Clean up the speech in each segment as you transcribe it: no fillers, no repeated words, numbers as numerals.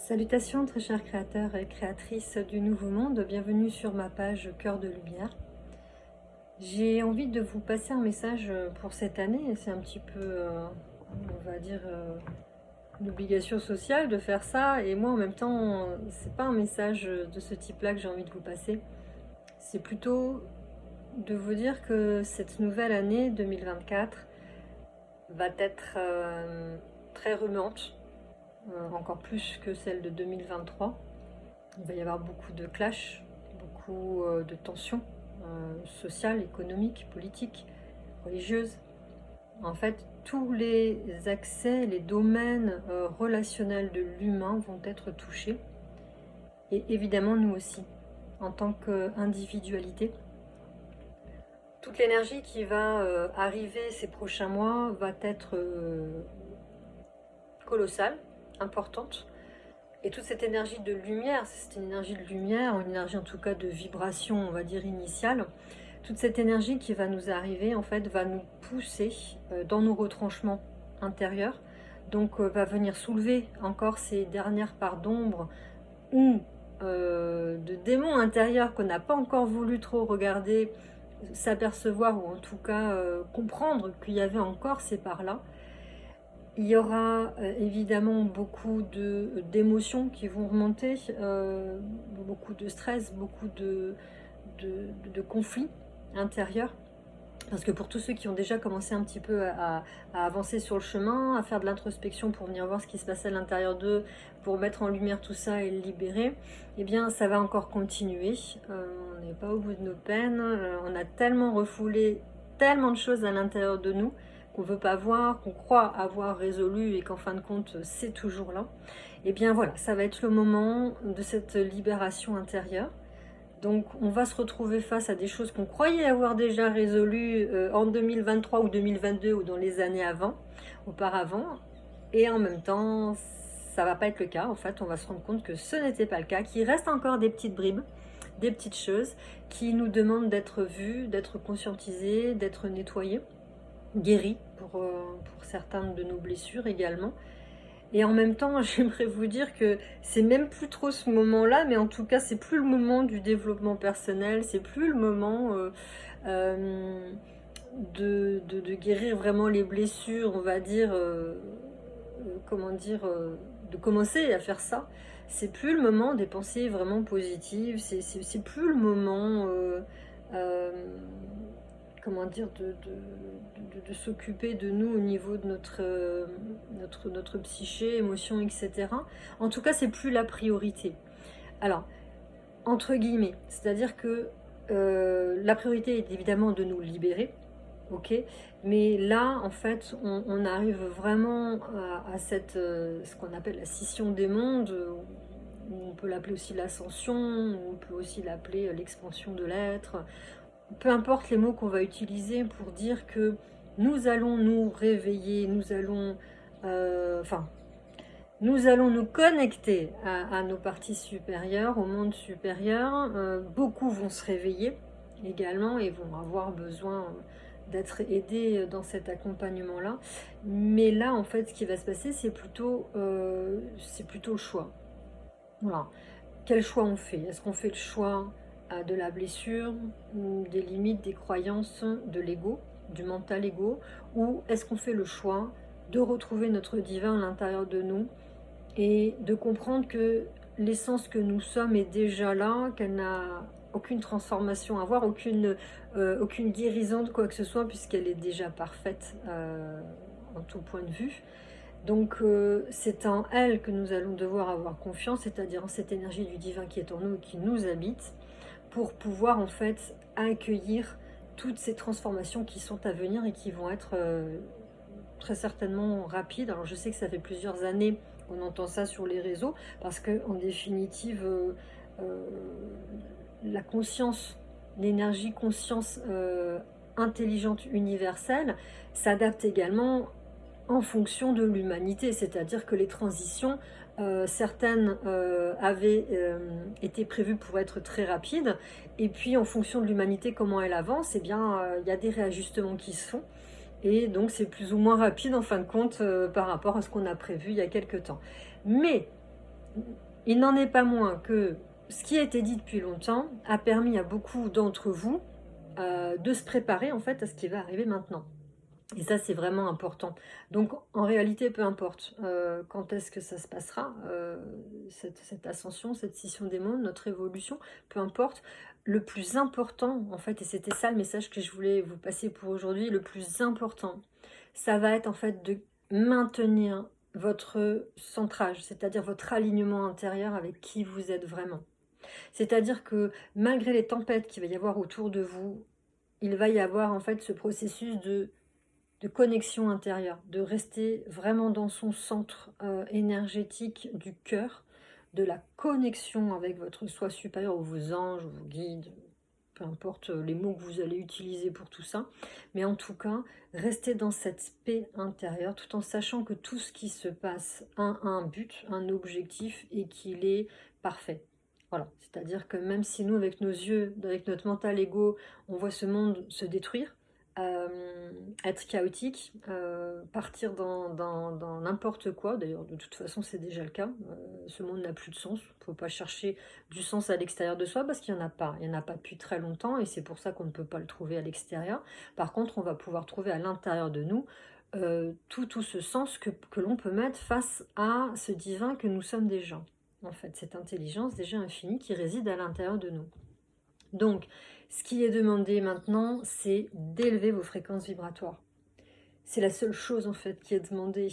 Salutations très chers créateurs et créatrices du Nouveau Monde, bienvenue sur ma page Cœur de Lumière. J'ai envie de vous passer un message pour cette année, et c'est un petit peu, on va dire, une obligation sociale de faire ça, et moi en même temps, c'est pas un message de ce type-là que j'ai envie de vous passer, c'est plutôt de vous dire que cette nouvelle année 2024 va être très remuante. Encore plus que celle de 2023. Il va y avoir beaucoup de clashs, beaucoup de tensions sociales, économiques, politiques, religieuses. En fait, tous les accès, les domaines relationnels de l'humain vont être touchés. Et évidemment, nous aussi, en tant qu'individualité. Toute l'énergie qui va arriver ces prochains mois va être colossale, importante. Et toute cette énergie de lumière, c'est une énergie de lumière, une énergie en tout cas de vibration, on va dire initiale, toute cette énergie qui va nous arriver, en fait, va nous pousser dans nos retranchements intérieurs, donc va venir soulever encore ces dernières parts d'ombre ou de démons intérieurs qu'on n'a pas encore voulu trop regarder, s'apercevoir ou en tout cas comprendre qu'il y avait encore ces parts-là. Il y aura évidemment beaucoup d'émotions qui vont remonter, beaucoup de stress, beaucoup de conflits intérieurs. Parce que pour tous ceux qui ont déjà commencé un petit peu à avancer sur le chemin, à faire de l'introspection pour venir voir ce qui se passe à l'intérieur d'eux, pour mettre en lumière tout ça et le libérer, eh bien ça va encore continuer. On n'est pas au bout de nos peines, on a tellement refoulé tellement de choses à l'intérieur de nous, qu'on ne veut pas voir, qu'on croit avoir résolu et qu'en fin de compte c'est toujours là, et bien voilà, ça va être le moment de cette libération intérieure. Donc on va se retrouver face à des choses qu'on croyait avoir déjà résolues en 2023 ou 2022 ou dans les années auparavant, et en même temps ça va pas être le cas. En fait, on va se rendre compte que ce n'était pas le cas, qu'il reste encore des petites bribes, des petites choses qui nous demandent d'être vues, d'être conscientisées, d'être nettoyées, guéri pour certaines de nos blessures également. Et en même temps, j'aimerais vous dire que c'est même plus trop ce moment-là, mais en tout cas, c'est plus le moment du développement personnel, c'est plus le moment de guérir vraiment les blessures, on va dire, comment dire, de commencer à faire ça. C'est plus le moment des pensées vraiment positives, c'est plus le moment... comment dire, de s'occuper de nous au niveau de notre psyché, émotion, etc. En tout cas, c'est plus la priorité. Alors, entre guillemets, c'est-à-dire que la priorité est évidemment de nous libérer, ok, mais là, en fait, on arrive vraiment à cette, ce qu'on appelle la scission des mondes, on peut l'appeler aussi l'ascension, on peut aussi l'appeler l'expansion de l'être. Peu importe les mots qu'on va utiliser pour dire que nous allons nous réveiller, nous allons nous connecter à nos parties supérieures, au monde supérieur. Beaucoup vont se réveiller également et vont avoir besoin d'être aidés dans cet accompagnement-là. Mais là, en fait, ce qui va se passer, c'est plutôt le choix. Voilà. Quel choix on fait? Est-ce qu'on fait le choix de la blessure, ou des limites, des croyances, de l'ego, du mental ego, ou est-ce qu'on fait le choix de retrouver notre divin à l'intérieur de nous et de comprendre que l'essence que nous sommes est déjà là, qu'elle n'a aucune transformation à voir, aucune guérison de quoi que ce soit, puisqu'elle est déjà parfaite en tout point de vue. Donc c'est en elle que nous allons devoir avoir confiance, c'est-à-dire en cette énergie du divin qui est en nous et qui nous habite, pour pouvoir en fait accueillir toutes ces transformations qui sont à venir et qui vont être très certainement rapides. Alors je sais que ça fait plusieurs années qu'on entend ça sur les réseaux, parce que en définitive la conscience, l'énergie conscience intelligente universelle s'adapte également en fonction de l'humanité, c'est-à-dire que les transitions, certaines avaient été prévues pour être très rapides, et puis en fonction de l'humanité, comment elle avance, eh bien, il y a des réajustements qui se font, et donc c'est plus ou moins rapide en fin de compte par rapport à ce qu'on a prévu il y a quelques temps. Mais il n'en est pas moins que ce qui a été dit depuis longtemps a permis à beaucoup d'entre vous de se préparer en fait à ce qui va arriver maintenant. Et ça, c'est vraiment important. Donc, en réalité, peu importe quand est-ce que ça se passera, cette ascension, cette scission des mondes, notre évolution, peu importe. Le plus important, en fait, et c'était ça le message que je voulais vous passer pour aujourd'hui, le plus important, ça va être en fait de maintenir votre centrage, c'est-à-dire votre alignement intérieur avec qui vous êtes vraiment. C'est-à-dire que malgré les tempêtes qu'il va y avoir autour de vous, il va y avoir en fait ce processus de connexion intérieure, de rester vraiment dans son centre énergétique du cœur, de la connexion avec votre soi supérieur, ou vos anges, ou vos guides, peu importe les mots que vous allez utiliser pour tout ça, mais en tout cas, restez dans cette paix intérieure, tout en sachant que tout ce qui se passe a un but, un objectif, et qu'il est parfait. Voilà, c'est-à-dire que même si nous, avec nos yeux, avec notre mental ego, on voit ce monde se détruire, être chaotique, partir dans n'importe quoi, d'ailleurs de toute façon c'est déjà le cas, ce monde n'a plus de sens, il ne faut pas chercher du sens à l'extérieur de soi parce qu'il n'y en a pas, il n'y en a pas depuis très longtemps et c'est pour ça qu'on ne peut pas le trouver à l'extérieur. Par contre on va pouvoir trouver à l'intérieur de nous tout ce sens que l'on peut mettre face à ce divin que nous sommes déjà, en fait, cette intelligence déjà infinie qui réside à l'intérieur de nous. Donc, ce qui est demandé maintenant, c'est d'élever vos fréquences vibratoires. C'est la seule chose en fait qui est demandée.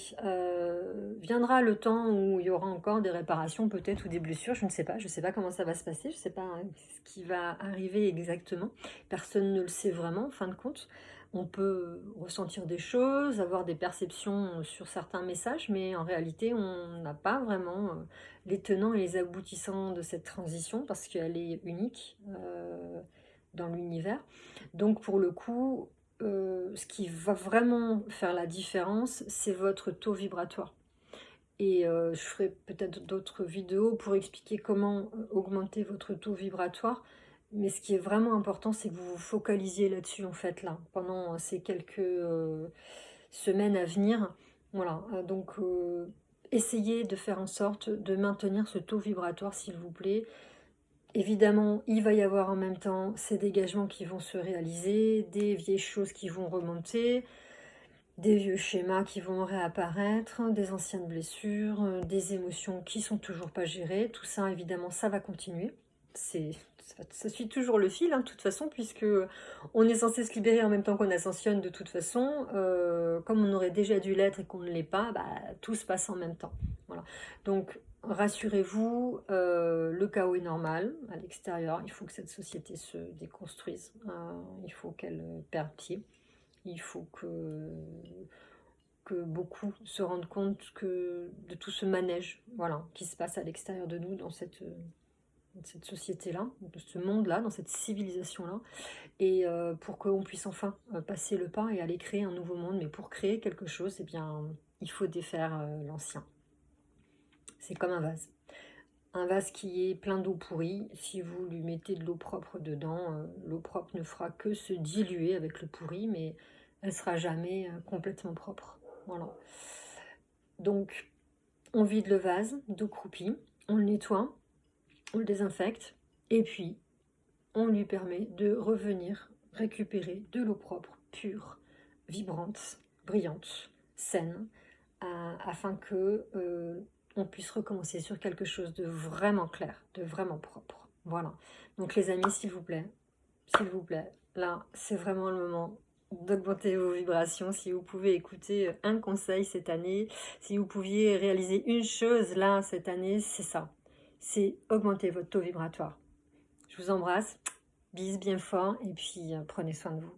Viendra le temps où il y aura encore des réparations peut-être ou des blessures, je ne sais pas comment ça va se passer, je ne sais pas ce qui va arriver exactement. Personne ne le sait vraiment en fin de compte. On peut ressentir des choses, avoir des perceptions sur certains messages, mais en réalité on n'a pas vraiment les tenants et les aboutissants de cette transition parce qu'elle est unique dans l'univers. Donc pour le coup, ce qui va vraiment faire la différence, c'est votre taux vibratoire. Et je ferai peut-être d'autres vidéos pour expliquer comment augmenter votre taux vibratoire. Mais ce qui est vraiment important, c'est que vous vous focalisiez là-dessus, en fait, là, pendant ces quelques semaines à venir. Voilà, donc essayez de faire en sorte de maintenir ce taux vibratoire, s'il vous plaît. Évidemment, il va y avoir en même temps ces dégagements qui vont se réaliser, des vieilles choses qui vont remonter, des vieux schémas qui vont réapparaître, des anciennes blessures, des émotions qui sont toujours pas gérées. Tout ça, évidemment, ça va continuer. Ça suit toujours le fil, de toute façon, puisque on est censé se libérer en même temps qu'on ascensionne de toute façon. Comme on aurait déjà dû l'être et qu'on ne l'est pas, tout se passe en même temps. Voilà. Donc, rassurez-vous, le chaos est normal à l'extérieur. Il faut que cette société se déconstruise. Il faut qu'elle perde pied. Il faut que beaucoup se rendent compte de tout ce manège qui se passe à l'extérieur de nous, dans cette société-là, de ce monde-là, dans cette civilisation-là, et pour qu'on puisse enfin passer le pas et aller créer un nouveau monde. Mais pour créer quelque chose, eh bien, il faut défaire l'ancien. C'est comme un vase. Un vase qui est plein d'eau pourrie, si vous lui mettez de l'eau propre dedans, l'eau propre ne fera que se diluer avec le pourri, mais elle ne sera jamais complètement propre. Voilà. Donc, on vide le vase d'eau croupie, on le nettoie, on le désinfecte, et puis on lui permet de revenir récupérer de l'eau propre, pure, vibrante, brillante, saine, afin que on puisse recommencer sur quelque chose de vraiment clair, de vraiment propre. Voilà. Donc les amis, s'il vous plaît, là, c'est vraiment le moment d'augmenter vos vibrations. Si vous pouvez écouter un conseil cette année, si vous pouviez réaliser une chose là cette année, c'est ça. C'est augmenter votre taux vibratoire. Je vous embrasse, bisous bien fort et puis prenez soin de vous.